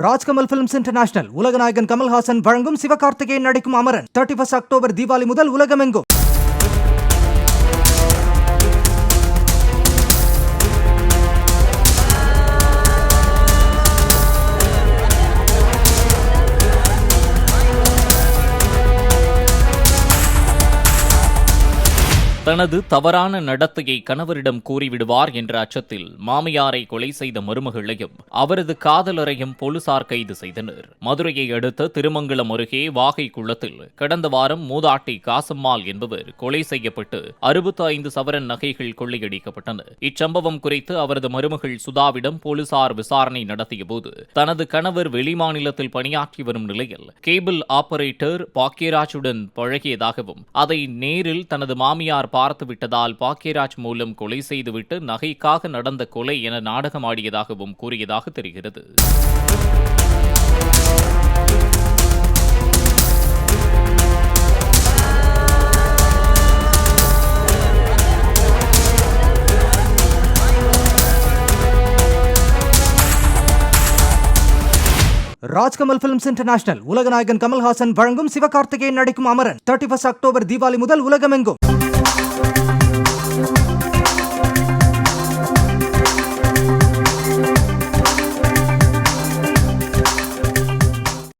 Rajkamal films international உலகநாயகன் கமல்ஹாசன் வழங்கும் சிவகார்த்திகேயன் நடிக்கும் Amaran 31 October Deepavali முதல் உலகமெங்கும். தனது தவறான நடத்தையை கணவரிடம் கூறிவிடுவார் என்ற அச்சத்தில் மாமியாரை கொலை செய்த மருமகளையும் அவரது காதலரையும் போலீசார் கைது செய்தனர். மதுரையை அடுத்த திருமங்கலம் அருகே வாகை குளத்தில் கடந்த வாரம் மூதாட்டி காசம்மாள் என்பவர் கொலை செய்யப்பட்டு 65 சவரன் நகைகள் கொள்ளையடிக்கப்பட்டன. இச்சம்பவம் குறித்து அவரது மருமகள் சுதாவிடம் போலீசார் விசாரணை நடத்தியபோது தனது கணவர் வெளிமாநிலத்தில் பணியாற்றி வரும் நிலையில் கேபிள் ஆபரேட்டர் பாக்கியராஜுடன் பழகியதாகவும் அதை நேரில் தனது மாமியார் பார்த்துவிட்டதால் பாக்கியராஜ் மூலம் கொலை செய்துவிட்டு நகைக்காக நடந்த கொலை என நாடகமாடியதாகவும் கூறியதாக தெரிகிறது. ராஜ்கமல் பிலிம்ஸ் இன்டர்நேஷனல் உலகநாயகன் கமல்ஹாசன் வழங்கும் சிவகார்த்திகேயன் நடிக்கும் அமரன் 31 அக்டோபர் தீபாவளி முதல் உலகமெங்கும்.